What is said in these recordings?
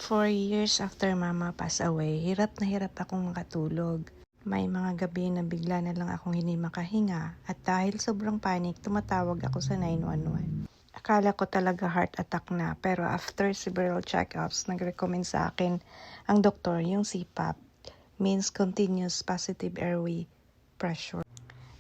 4 years after mama pass away, hirap na hirap akong makatulog. May mga gabi na bigla na lang akong hindi makahinga at dahil sobrang panic, tumatawag ako sa 911. Akala ko talaga heart attack na, pero after several check-ups, nag-recommend sa akin ang doktor yung CPAP, means continuous positive airway pressure.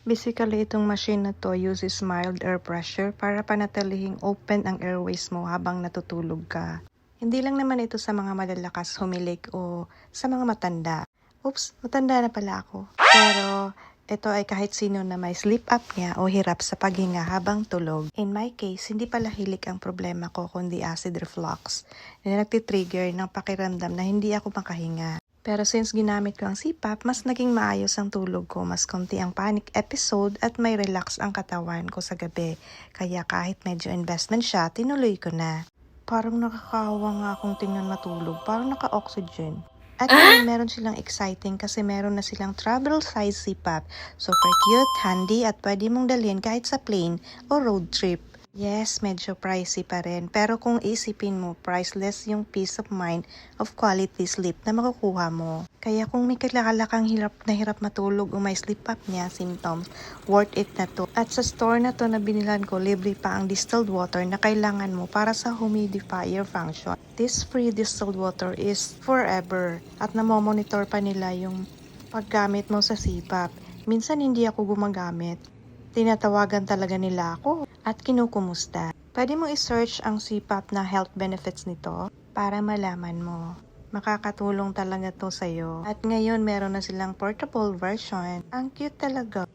Basically, itong machine na to uses mild air pressure para panatilihing open ang airways mo habang natutulog ka. Hindi lang naman ito sa mga malalakas humilik o sa mga matanda. Oops, matanda na pala ako. Pero ito ay kahit sino na may sleep apnea o hirap sa paghinga habang tulog. In my case, hindi pala hilik ang problema ko kundi acid reflux na nagtitrigger ng pakiramdam na hindi ako makahinga. Pero since ginamit ko ang CPAP, mas naging maayos ang tulog ko, mas konti ang panic episode at may relax ang katawan ko sa gabi. Kaya kahit medyo investment siya, tinuloy ko na. Parang nakakahawa nga akong tingnan matulog, parang naka-oxygen. At meron silang exciting kasi meron na silang travel size CPAP. Super cute, handy at pwede mong dalhin kahit sa plane o road trip. Yes, medyo pricey pa rin. Pero kung isipin mo, priceless yung peace of mind of quality sleep na makukuha mo. Kaya kung may kilala kang hirap matulog o may sleep apnea symptoms, worth it na to. At sa store na to na binilan ko, libre pa ang distilled water na kailangan mo para sa humidifier function. This free distilled water is forever at namomonitor pa nila yung paggamit mo sa CPAP. Minsan hindi ako gumagamit. Tinatawagan talaga nila ako at kinukumusta. Pwede mo i-search ang CPAP na health benefits nito para malaman mo. Makakatulong talaga to sa'yo. At ngayon meron na silang portable version. Ang cute talaga.